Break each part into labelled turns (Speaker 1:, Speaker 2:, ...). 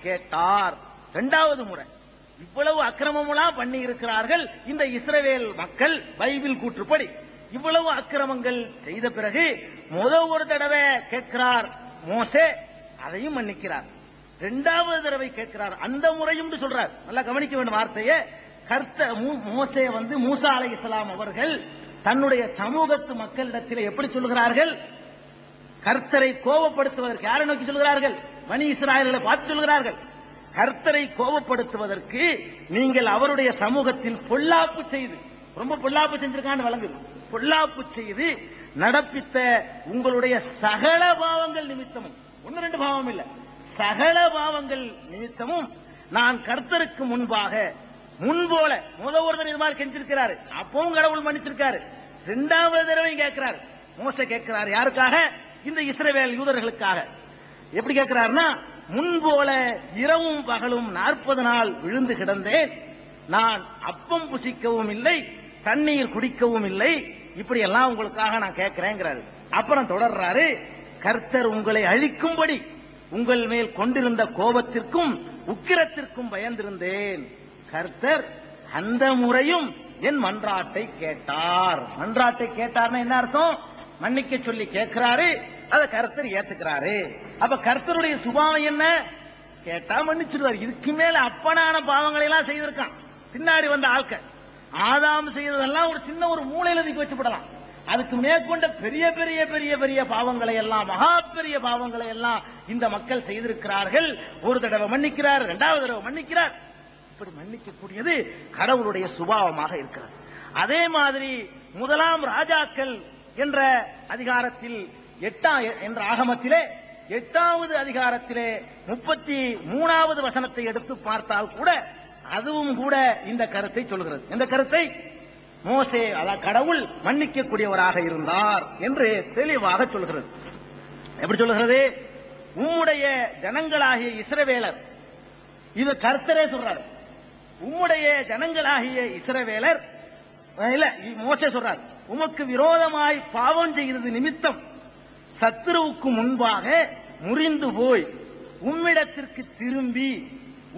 Speaker 1: கேட்டார். இரண்டாவது முறை இவ்வளவு அக்கிரமமெல்லாம் பண்ணி இருக்கிறார்கள் இந்த இஸ்ரவேல் மக்கள். பைபிள் கூற்றுப்படி இவ்வளவு அக்கிரமங்கள் செய்த பிறகு ஒரு தடவை கேட்கிறார் மோசே, அதையும் மன்னிக்கிறார். இரண்டாவது தடவை கேட்கிறார், அந்த முறையும் சொல்றார். நல்லா கவனிக்க வேண்டும் வார்த்தையை. மோசே மூசா அலைஹிஸ்ஸலாம் அவர்கள் தன்னுடைய சமூகத்து மக்களிடத்தில் எப்படி சொல்கிறார்கள்? கர்த்தரை கோபப்படுத்துவதற்கு யாரை நோக்கி சொல்கிறார்கள்? பனி இஸ்ராயேலை பார்த்து சொல்கிறார்கள். கர்த்தரை கோபப்படுத்துவதற்கு நீங்கள் அவருடைய சமூகத்தில் பொல்லாப்பு செய்து, ரொம்ப பொல்லாப்பு செஞ்சிருக்கான்னு வழங்குது, பொல்லாப்பு செய்து நடப்பித்த உங்களுடைய சகல பாவங்கள் நிமித்தமும், ஒன்னு ரெண்டு பாவம் இல்ல, சகல பாவங்கள் நிமித்தமும் நான் கர்த்தருக்கு முன்பாக முன்போல ஒருத்தர் இது மாதிரி கெஞ்சிருக்கிறாரு, அப்பவும் கடவுள் மன்னிச்சிருக்காரு. இரண்டாவது தடவை கேட்கிறாரு மோசே, கேட்கிறாரு யாருக்காக? இந்த இஸ்ரவேல் யூதர்களுக்காக. எப்படி கேட்கிறாருன்னா, முன்போல இரவும் பகலும் 40 நாள் விழுந்து கிடந்தேன், நான் அப்பம் புசிக்கவும் இல்லை, தண்ணீர் குடிக்கவும் இல்லை, இப்படி எல்லாம் உங்களுக்காக நான் கேட்கிறேங்கிறாரு. அப்புறம் தொடர்றாரு, கர்த்தர் உங்களை அழிக்கும்படி உங்கள் மேல் கொண்டிருந்த கோபத்திற்கும் உக்கிரத்திற்கும் பயந்திருந்தேன். கர்த்தர் அந்த முறையும் என் மன்றாட்டை கேட்டார். மன்றாட்டை கேட்டார்னா என்ன அர்த்தம்? மன்னிக்க சொல்லி கேட்கிறாரு, அதை கர்த்தர் ஏத்துக்கிறாரு. அப்ப கர்த்தருடைய சுபாவம் என்ன? கேட்டா மன்னிச்சிருவார். இதுக்கு மேல அப்பனான பாவங்களை எல்லாம் செய்திருக்கான் பின்னாடி வந்த ஆட்கள். ஆதாம் செய்ததெல்லாம் ஒரு சின்ன ஒரு மூலையில தூக்கி வச்சுப்படலாம். அதுக்கு மேற்கொண்ட பெரிய பெரிய பெரிய பெரிய பாவங்களை எல்லாம், மகா பெரிய பாவங்களை எல்லாம் இந்த மக்கள் செய்திருக்கிறார்கள். ஒரு தடவை மன்னிக்கிறார், இரண்டாவது தடவை மன்னிக்கிறார். இப்படி மன்னிக்கக்கூடியது கடவுளுடைய சுபாவமாக இருக்கிறது. அதே மாதிரி முதலாம் ராஜாக்கள் என்ற அதிகாரத்தில் என்ற ஆகமத்திலே 8வது அதிகாரத்திலே 33வது வசனத்தை எடுத்து பார்த்தால் கூட அதுவும் கூட இந்த கருத்தை சொல்கிறது. இந்த கருத்தை மோசே, அதாவது கடவுள் மன்னிக்கக்கூடியவராக இருந்தார் என்று தெளிவாக சொல்கிறது. எப்படி சொல்கிறது? உம்முடைய ஜனங்களாகிய இஸ்ரவேலர், இது கர்த்தரே சொல்றாரு, உம்முடைய ஜனங்களாகிய இஸ்ரவேலர், இல்ல மோசே சொல்றார், உமக்கு விரோதமாய் பாவம் செய்கிறது நிமித்தம் சத்துருவுக்கு முன்பாக முறிந்து போய் உம்மிடத்திற்கு திரும்பி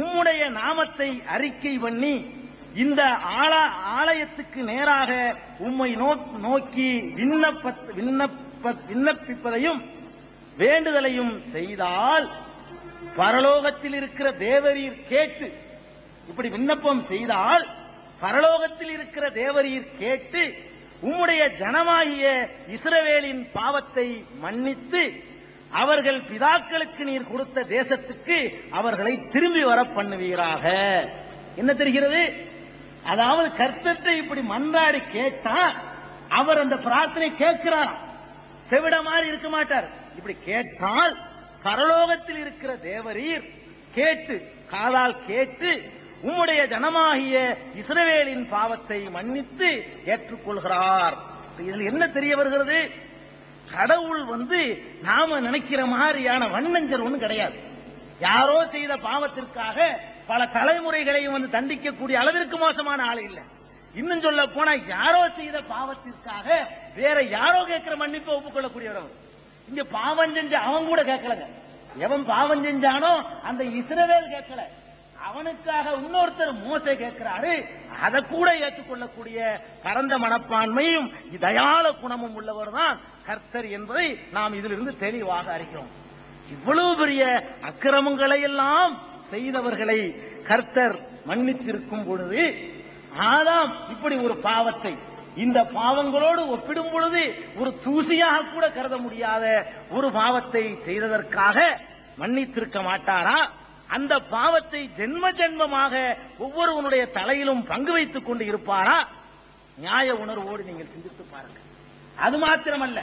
Speaker 1: உம்முடைய நாமத்தை அறிக்கை பண்ணி இந்த ஆலயத்துக்கு நேராக உம்மை நோக்கி விண்ணப்பிப்பதையும் வேண்டுதலையும் செய்தால் பரலோகத்தில் இருக்கிற தேவரீர் கேட்டு, இப்படி விண்ணப்பம் செய்தால் பரலோகத்தில் இருக்கிற தேவரீர் கேட்டு உம்முடைய ஜனமாகிய இஸ்ரவேலின் பாவத்தை மன்னித்து அவர்கள் பிதாக்களுக்கு நீர் கொடுத்த தேசத்துக்கு அவர்களை திரும்பி வர பண்ணுவீராக. என்ன தெரிகிறது? அதாவது கர்த்தத்தை இப்படி மன்றாடி கேட்டா அவர் அந்த பிரார்த்தனை கேட்கிறார், செவிட மாதிரி இருக்க மாட்டார். இப்படி கேட்டால் பரலோகத்தில் இருக்கிற தேவரீர் கேட்டு, காதால் கேட்டு உம்முடைய ஜனமாகிய இஸ்ரவேலின் பாவத்தை மன்னித்து ஏற்றுக்கொள்கிறார். இதில் என்ன தெரிய வருகிறது? கடவுள் நாம நினைக்கிற மாதிரியான வண்ணஞ்சர் ஒண்ணு கிடையாது. யாரோ செய்த பாவத்திற்காக பல தலைமுறைகளையும் தண்டிக்கக்கூடிய அளவிற்கு மோசமான ஆள் இல்லை. இன்னும் சொல்ல போனா யாரோ செய்த பாவத்திற்காக வேற யாரோ கேட்கிற மன்னிப்பை ஒப்புக்கொள்ளக்கூடியவர். இங்க பாவம் செஞ்ச அவன் கூட கேட்கலங்க. எவன் பாவம் செஞ்சானோ அந்த இஸ்ரவேல் கேட்கல, அவனுக்காக இன்னொருத்தர் மோசே கேட்கிறாரு. அதை கூட ஏற்றுக்கொள்ளக்கூடிய பரந்த மனப்பான்மையும் தயாள குணமும் உள்ளவர் தான் கர்த்தர் என்பதை நாம் இதிலிருந்து தெளிவாக அறிகிறோம். இவ்வளவு பெரிய அக்கிரமங்களை எல்லாம் செய்தவர்களை கர்த்தர் மன்னித்திருக்கும் பொழுது, ஆதாம் இப்படி ஒரு பாவத்தை இந்த பாவங்களோடு ஒப்பிடும் பொழுது ஒரு தூசியாக கூட கருத முடியாத ஒரு பாவத்தை செய்ததற்காக மன்னித்திருக்க மாட்டாரா? அந்த பாவத்தை ஜென்ம ஜென்மமாக ஒவ்வொருவனுடைய தலையிலும் பங்கு வைத்துக் கொண்டு இருப்பாரா? நியாய உணர்வோடு நீங்கள் சிந்தித்து பாருங்கள். அது மாத்திரமல்ல,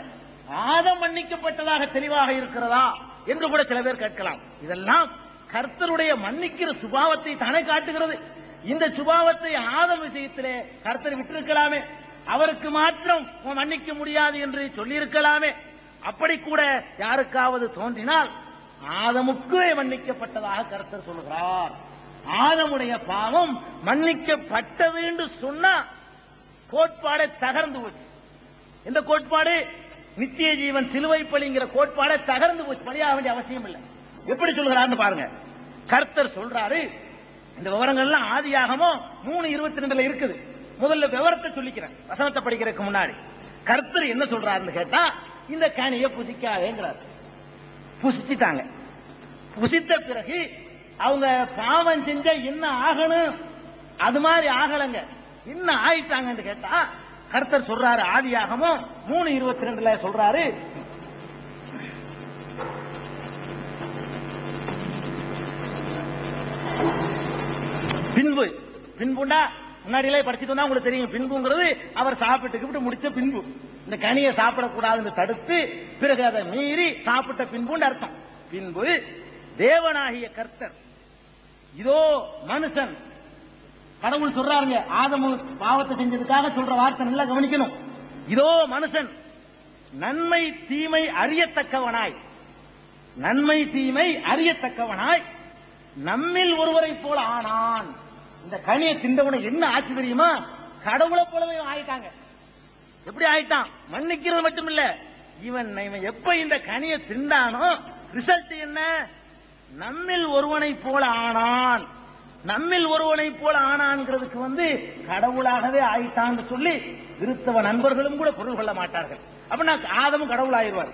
Speaker 1: ஆதம் மன்னிக்கப்பட்டதாக தெளிவாக இருக்கிறதா என்று கூட சில பேர் கேட்கலாம். இதெல்லாம் கர்த்தருடைய மன்னிக்கிற சுபாவத்தை தானே காட்டுகிறது. இந்த சுபாவத்தை ஆதம் விஷயத்திலே கர்த்தர் விட்டிருக்கலாமே, அவருக்கு மாத்திரம் மன்னிக்க முடியாது என்று சொல்லியிருக்கலாமே. அப்படி கூட யாருக்காவது தோன்றினால் ஆதமுக்கு மன்னிக்கப்பட்டதாக கர்த்தர் சொல்கிறார். ஆதமுடைய பாவம் மன்னிக்கப்பட்டது என்று சொன்னா கோட்பாடை தகர்ந்து போச்சு. எந்த கோட்பாடு? நித்திய ஜீவன் சிலுவை பலிங்கிற கோட்பாடை தகர்ந்து போச்சு. பலியாக வேண்டிய அவசியம் இல்லை. எப்படி சொல்கிறார்னு பாருங்க. கர்த்தர் சொல்றாரு. இந்த விவரங்கள்லாம் ஆதியாகமம் 3:22 இருக்குது. முதல்ல விவரத்தை சொல்லிக்கிறேன், வசனத்தை படிக்கிறதுக்கு முன்னாடி. கர்த்தர் என்ன சொல்றாருன்னு கேட்டா, இந்த கனியை புசிக்காதேங்கிறார். புசிச்சிட்டாங்க. புசித்த பிறகு அவங்க பாவம் செஞ்ச என்ன ஆகணும், அது மாதிரி ஆகலங்க. என்ன ஆயிட்டாங்கன்னு கேட்டா கர்த்தர் சொல்றாரு. ஆதியாகமம் 3:22 சொல்றாரு, பின்புண்டா முன்னாடியிலே படிச்சுட்டு வந்தா உங்களுக்கு தெரியும். பின்புங்கிறது அவர் சாப்பிட்டு முடிச்ச பின்பு. இந்த கனியை சாப்பிடக்கூடாதுன்னு தடுத்து பிறகு அதை மீறி சாப்பிட்ட பின்புன்னு அர்த்தம். பின்பு தேவனாகிய கர்த்தர், இதோ மனுஷன், கடவுள் சொல்றாருங்க, ஆதமு பாவத்தை செஞ்சதுக்காக சொல்ற வார்த்தை நல்லா கவனிக்கணும். இதோ மனுஷன் நன்மை தீமை அறியத்தக்கவனாய், நன்மை தீமை அறியத்தக்கவனாய் நம்மில் ஒருவரை போல ஆனான். இந்த கனியை திண்டவனை என்ன ஆச்சு தெரியுமா? கடவுளை போலவே ஆயிட்டாங்க. எப்படி ஆயிட்டான்? மன்னிக்கிறது மட்டும் இல்ல, இவன் எப்ப இந்த கனியை திண்டானோ ரிசல்ட் என்ன? நம்மில் ஒருவனை போல ஆனான். நம்மில் ஒருவனை போல ஆனான்ங்கிறதுக்கு கடவுளாகவே ஆயிட்டான்னு சொல்லி கிறிஸ்தவ நண்பர்களும் கூட பொருள் கொள்ள மாட்டார்கள். அப்படின்னா ஆதமும் கடவுள் ஆயிடுவார்.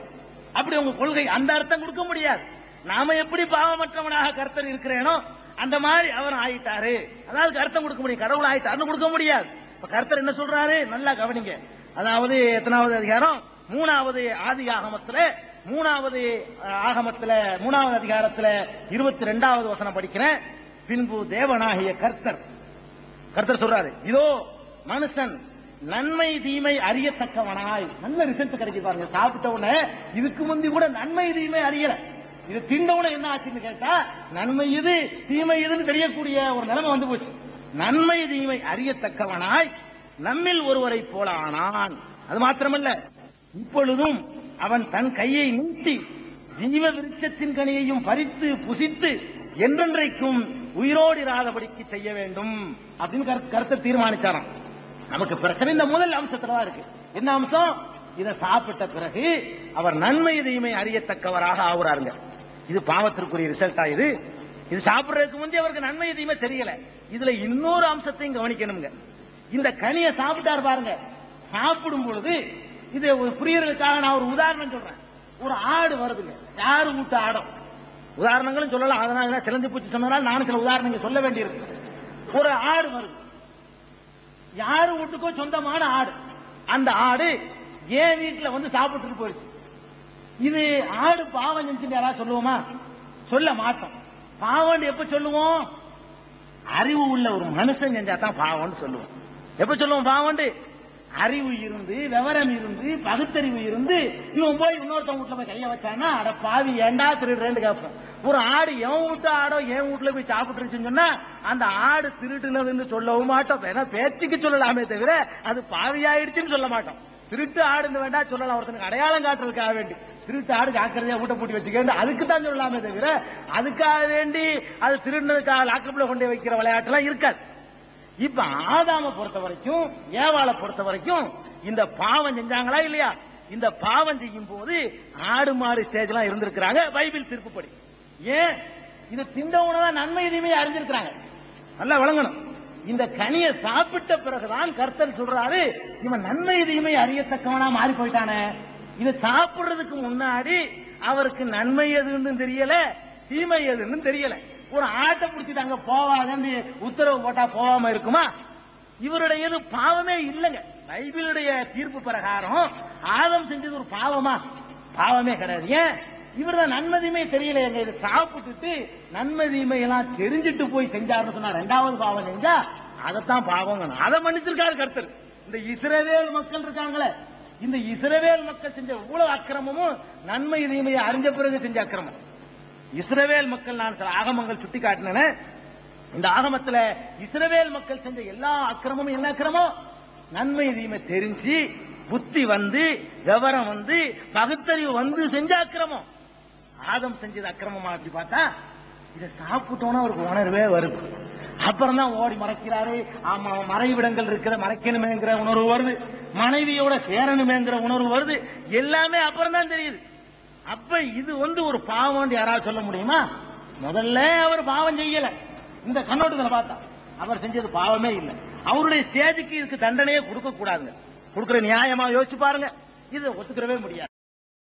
Speaker 1: அப்படி உங்க கொள்கை அந்த அர்த்தம் கொடுக்க முடியாது. நாம எப்படி பாவமற்றவனாக கர்த்தர் இருக்கிறேனோ அந்த மாதிரி அவர் ஆயிட்டாரு, அதாவது அர்த்தம் கொடுக்க முடியும். கடவுள் ஆயிட்டாருன்னு கொடுக்க முடியாது. இப்ப கர்த்தர் என்ன சொல்றாரு நல்லா கவனிங்க. அதாவது எத்தனாவது அதிகாரம்? 3வது ஆதியாகமத்துல 3வது ஆகமத்துல 3வது அதிகாரத்துல 22வது வசனம் படிக்கிறேன். பின்பு தேவனாகிய கர்த்தர் சொல்றாரு, இதோ மனுஷன் நன்மை தீமை அறியத்தக்கவனாய். நல்ல ரிசல்ட் கிடைச்சு பாருங்க. சாப்பிட்ட உடனே இதுக்கு முந்தி கூட நன்மை தீமை அறியல, இது திண்டவுன என்ன ஆச்சுன்னு கேட்டா நன்மை இது தீமை இதுன்னு தெரியக்கூடிய ஒரு நிலைமை வந்து போச்சு. நன்மை தீமை அறியத்தக்கவனாய் நம்மில் ஒருவரை போல ஆனான். அது மாத்திரமல்ல, இப்பொழுதும் அவன் தன் கையை நீட்டி ஜீவ விருட்சத்தின் கனியையும் பறித்து புசித்து என்றென்றைக்கும் உயிரோடு இராதபடிக்கு செய்ய வேண்டும் அப்படின்னு கருத்தை தீர்மானிச்சாராம். நமக்கு பிரச்சனை இந்த முதல் அம்சத்துலதான் இருக்கு. என்ன அம்சம்? இதை சாப்பிட்ட பிறகு அவர் நன்மை தீமை அறியத்தக்கவராக ஆகுறாருங்க. இது பாவத்திற்குரிய ரிசல்ட்டா? இது சாப்பிடுறதுக்கு முந்தைய அவருக்கு நன்மை தீமை தெரியல. இதுல இன்னொரு அம்சத்தையும் கவனிக்கணுங்க. இந்த கனியை சாப்பிட்டாரு பாருங்க. சாப்பிடும் பொழுது இது புரியறதுக்காக நான் ஒரு உதாரணம் சொல்றேன். ஒரு ஆடு வருதுங்க, யாரு வீட்டு ஆடும், உதாரணங்களும் சொல்லலாம். அதனால சிலந்தி பூச்சி சொன்னதால் நானும் சில உதாரணங்கள் சொல்ல வேண்டியிருக்கு. ஒரு ஆடு வருது, யாரு வீட்டுக்கோ சொந்தமான ஆடு. அந்த ஆடு ஏன் வீட்டுல சாப்பிட்டு போயிடுச்சு. இது ஆடு பாவம் செஞ்சு யாராவது சொல்லுவோமா? சொல்ல மாட்டோம். பாவம் எப்ப சொல்லுவோம்? அறிவு உள்ள ஒரு மனுஷன் செஞ்சாதான் பாவம்னு சொல்லுவோம். எப்ப சொல்லுவோம் பாவம்? அறிவு இருந்து, விவரம் இருந்து, பகுத்தறிவு இருந்து இவன் போய் இன்னொருத்தவங்க வீட்டுல போய் கைய வச்சானா, அட பாவி ஏண்டா திருடுறேன்னு கேட்போம். ஒரு ஆடு என் வீட்டு ஆடோ என் வீட்டுல போய் சாப்பிட்டுருச்சுன்னு சொன்னா அந்த ஆடு திருட்டுனதுன்னு சொல்லவும் மாட்டோம். ஏன்னா பேச்சுக்கு சொல்லலாமே தவிர அது பாவியாயிடுச்சுன்னு சொல்ல மாட்டோம். திருட்டு ஆடுன்னு வேண்டா சொல்லலாம், ஒருத்தனுக்கு அடையாளம் காட்டுறதுக்காக வேண்டி. திருட்டு ஆடு ஜாக்கிரதையா ஊட்ட பூட்டி வச்சுக்க அதுக்கு தான் சொல்லலாமே தவிர அதுக்காக வேண்டி அது திருடுனதுக்காக லாக்கப்ல கொண்டு வைக்கிற விளையாட்டுலாம் இருக்காது. இப்ப ஆதாம பொறுத்த வரைக்கும், ஏவாளை பொறுத்த வரைக்கும் இந்த பாவம் செஞ்சாங்களா இல்லையா? இந்த பாவம் செய்யும் போது ஆடு மாடு ஸ்டேஜ் எல்லாம் இருந்திருக்கிறாங்க பைபிள் தீர்ப்புப்படி. ஏன்? இது திண்டவுனதான் நன்மை தீமையை அறிஞ்சிருக்கிறாங்க. நல்லா விளங்கணும். இந்த கனியை சாப்பிட்ட பிறகுதான் கர்த்தர் சொல்றாரு, இவன் நன்மை தீமை அறியத்தக்கவனா மாறி போயிட்டானே. இதை சாப்பிடுறதுக்கு முன்னாடி அவருக்கு நன்மை எதுன்னு தெரியல, தீமை எதுன்னு தெரியல. ஒரு ஆட்டை பிடிச்சிட்டாங்க போவாதன்னு உத்தரவு போட்டா போகாம இருக்குமா? இவருடைய பாவமே இல்லைங்க. பைபிளுடைய தீர்ப்பு பிரகாரம் ஆதம் செஞ்சது ஒரு பாவமா? பாவமே கிடையாது. ஏன்? இவர் தான் நன்மை தீமை தெரியல, எங்க இதை சாப்பிட்டுட்டு நன்மை தீமை எல்லாம் தெரிஞ்சிட்டு போய் செஞ்சாருன்னு சொன்னா ரெண்டாவது பாவம் செஞ்சா அதைத்தான் பாவம். அதை மன்னிச்சிருக்காரு கர்த்தர். இந்த இஸ்ரவேல் மக்கள் இருக்காங்களே, இந்த இஸ்ரவேல் மக்கள் செஞ்ச இவ்வளவு அக்கிரமமும் நன்மை தீமையை அறிஞ்ச பிறகு செஞ்ச அக்கிரமம். இஸ்ரவேல் மக்கள், நான் சில ஆகமங்கள் சுட்டி காட்டினேன். இந்த ஆகமத்துல இஸ்ரவேல் மக்கள் செஞ்ச எல்லா அக்கிரமமும் என்ன அக்கிரமம்? நன்மை தீமை தெரிஞ்சு புத்தி விவரம் பகுத்தறிவு செஞ்ச அக்கிரமம். ஆதம் செஞ்சது அக்கிரமமா அப்படி பார்த்தா இதை சாப்பிட்டோன்னா அவருக்கு உணர்வே வருது. அப்புறம் தான் ஓடி மறைக்கிறாரு. ஆமா, மறைவிடங்கள் இருக்கிற மறைக்கணுமேங்கிற உணர்வு வருது, மனைவியோட சேரணுமேங்கிற உணர்வு வருது. எல்லாமே அப்புறம் தான் தெரியுது. அப்ப இது ஒரு பாவம் யாராவது சொல்ல முடியுமா? முதல்ல அவர் பாவம் செய்யல, இந்த கண்ணோட்டத்தில் பார்த்தா அவர் செஞ்சது பாவமே இல்லை. அவருடைய ஸ்டேஜுக்கு இதுக்கு தண்டனையே கொடுக்க கூடாதுங்க. கொடுக்கிற நியாயமா யோசிச்சு பாருங்க. இதை ஒத்துக்கிறவே முடியாது.